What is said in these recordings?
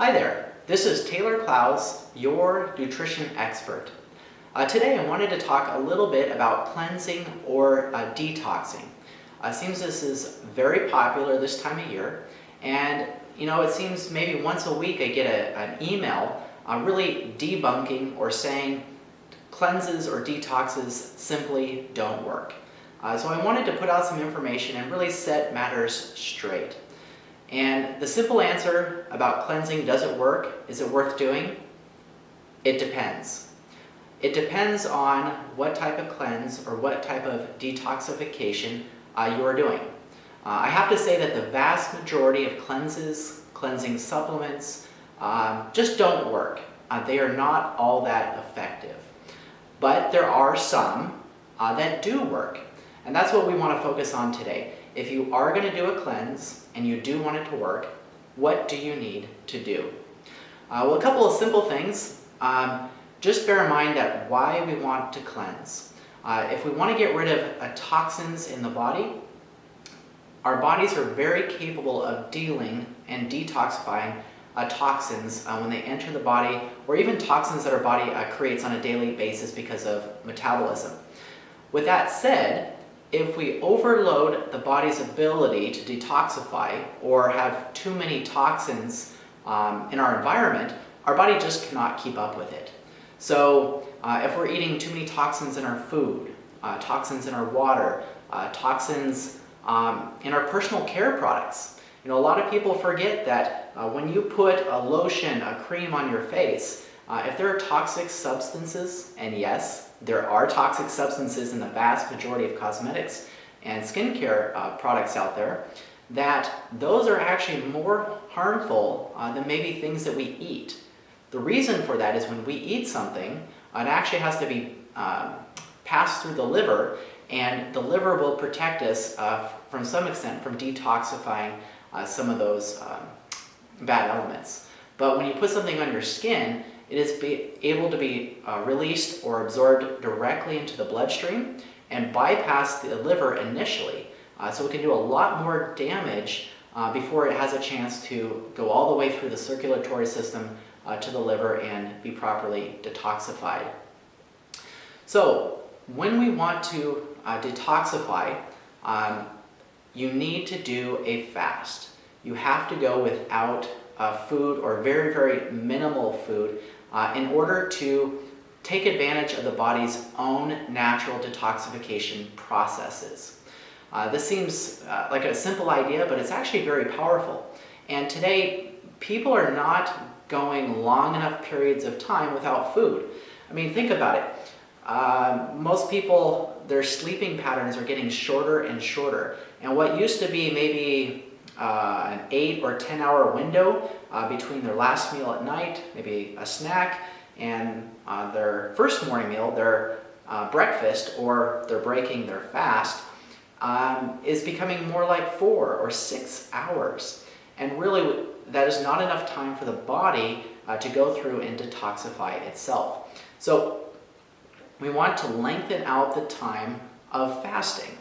Hi there, this is Taylor Klaus, your nutrition expert. Today I wanted to talk a little bit about cleansing or detoxing. It seems this is very popular this time of year, and it seems maybe once a week I get an email really debunking or saying cleanses or detoxes simply don't work. So I wanted to put out some information and really set matters straight. And the simple answer about cleansing, does it work? Is it worth doing? It depends. It depends on what type of cleanse or what type of detoxification you are doing. I have to say that the vast majority of cleanses, cleansing supplements, just don't work. They are not all that effective. But there are some that do work. And that's what we want to focus on today. If you are going to do a cleanse and you do want it to work, what do you need to do? Well, a couple of simple things. Just bear in mind that why we want to cleanse. If we want to get rid of toxins in the body, our bodies are very capable of dealing and detoxifying toxins when they enter the body, or even toxins that our body creates on a daily basis because of metabolism. With that said, if we overload the body's ability to detoxify or have too many toxins in our environment, our body just cannot keep up with it. So if we're eating too many toxins in our food, toxins in our water, toxins in our personal care products. A lot of people forget that when you put a lotion, a cream on your face, if there are toxic substances, and yes, there are toxic substances in the vast majority of cosmetics and skincare products out there, that those are actually more harmful than maybe things that we eat. The reason for that is when we eat something, it actually has to be passed through the liver, and the liver will protect us from some extent from detoxifying some of those bad elements. But when you put something on your skin, it is able to be released or absorbed directly into the bloodstream and bypass the liver initially. So it can do a lot more damage before it has a chance to go all the way through the circulatory system to the liver and be properly detoxified. So when we want to detoxify, you need to do a fast. You have to go without food or very, very minimal food in order to take advantage of the body's own natural detoxification processes. This seems like a simple idea, but it's actually very powerful. And today, people are not going long enough periods of time without food. I mean, think about it. Most people, their sleeping patterns are getting shorter and shorter. And what used to be maybe an 8 or 10 hour window between their last meal at night, maybe a snack, and their first morning meal, their breakfast, or they're breaking their fast, is becoming more like 4 or 6 hours. And really, that is not enough time for the body to go through and detoxify itself. So we want to lengthen out the time of fasting.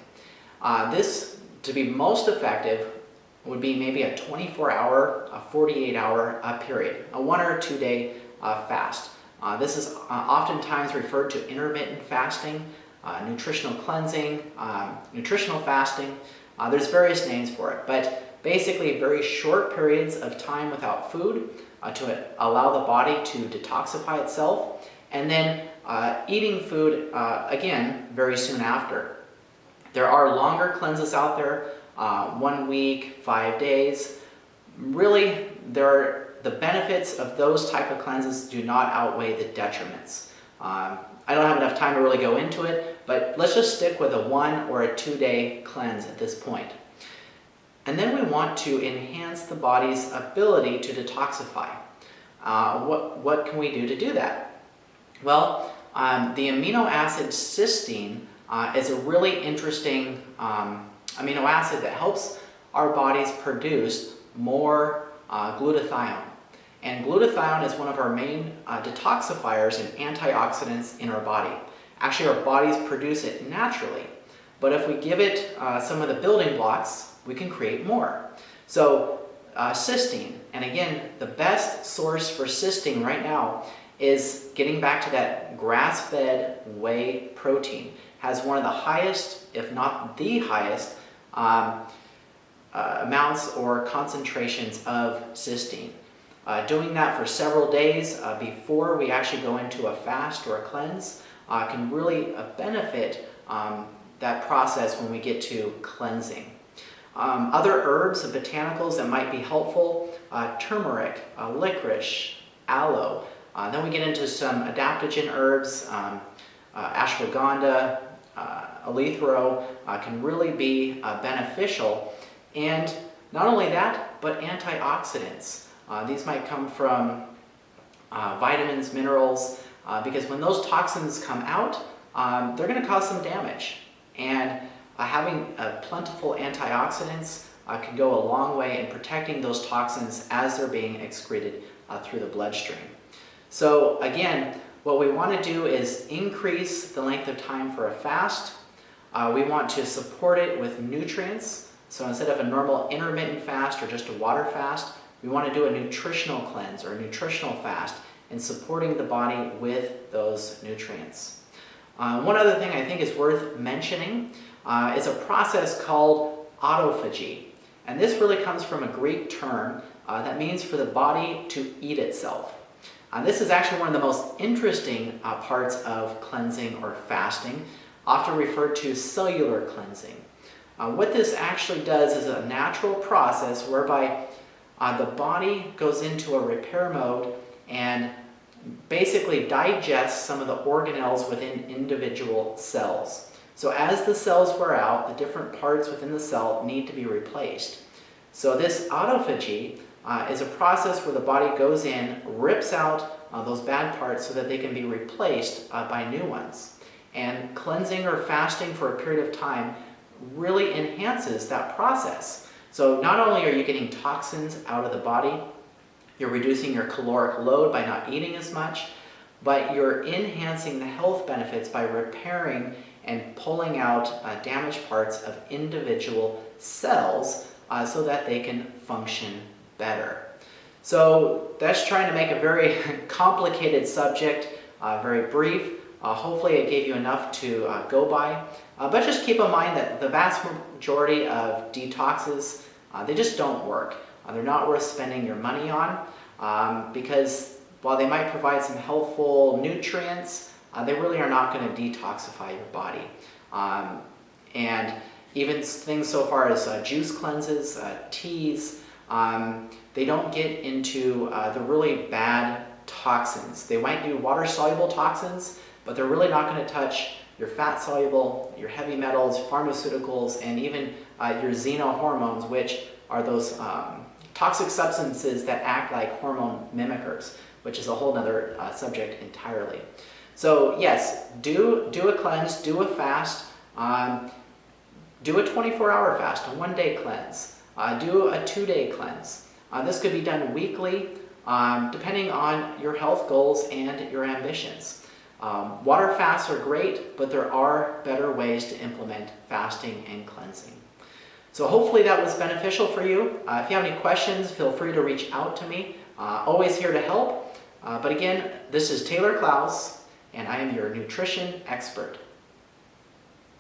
This, to be most effective, would be maybe a 24-hour, a 48-hour period, a 1 or 2 day fast. This is oftentimes referred to intermittent fasting, nutritional cleansing, nutritional fasting. There's various names for it, but basically very short periods of time without food to allow the body to detoxify itself, and then eating food again very soon after. There are longer cleanses out there, 1 week, 5 days. Really, the benefits of those type of cleanses do not outweigh the detriments. I don't have enough time to really go into it, but let's just stick with a 1 or a 2 day cleanse at this point. And then we want to enhance the body's ability to detoxify. What can we do to do that? Well, the amino acid cysteine is a really interesting amino acid that helps our bodies produce more glutathione. And glutathione is one of our main detoxifiers and antioxidants in our body. Actually, our bodies produce it naturally, but if we give it some of the building blocks, we can create more. So cysteine. And again, the best source for cysteine right now is getting back to that grass-fed whey protein. Has one of the highest, if not the highest, amounts or concentrations of cysteine. Doing that for several days before we actually go into a fast or a cleanse can really benefit that process when we get to cleansing. Other herbs and botanicals that might be helpful, turmeric, licorice, aloe. Then we get into some adaptogen herbs, ashwagandha, eleuthero can really be beneficial. And not only that, but antioxidants. These might come from vitamins, minerals, because when those toxins come out, they're going to cause some damage. And having plentiful antioxidants can go a long way in protecting those toxins as they're being excreted through the bloodstream. So again, what we want to do is increase the length of time for a fast. We want to support it with nutrients. So instead of a normal intermittent fast or just a water fast, we want to do a nutritional cleanse or a nutritional fast in supporting the body with those nutrients. One other thing I think is worth mentioning is a process called autophagy. And this really comes from a Greek term that means for the body to eat itself. This is actually one of the most interesting parts of cleansing or fasting, often referred to cellular cleansing. What this actually does is a natural process whereby the body goes into a repair mode and basically digests some of the organelles within individual cells. So as the cells wear out, the different parts within the cell need to be replaced. So this autophagy is a process where the body goes in, rips out those bad parts so that they can be replaced by new ones. And cleansing or fasting for a period of time really enhances that process. So not only are you getting toxins out of the body, you're reducing your caloric load by not eating as much, but you're enhancing the health benefits by repairing and pulling out damaged parts of individual cells so that they can function better. So that's trying to make a very complicated subject very brief. Hopefully it gave you enough to go by. But just keep in mind that the vast majority of detoxes, they just don't work. They're not worth spending your money on because while they might provide some helpful nutrients, they really are not going to detoxify your body. And even things so far as juice cleanses, teas, they don't get into the really bad toxins. They might do water-soluble toxins, but they're really not going to touch your fat-soluble, your heavy metals, pharmaceuticals, and even your xenohormones, which are those toxic substances that act like hormone mimickers, which is a whole other subject entirely. So yes, do a cleanse, do a fast, do a 24-hour fast, a one-day cleanse, do a 2-day cleanse. This could be done weekly, depending on your health goals and your ambitions. Water fasts are great, but there are better ways to implement fasting and cleansing. So hopefully that was beneficial for you. If you have any questions, feel free to reach out to me. Always here to help. But again, this is Taylor Klaus, and I am your nutrition expert.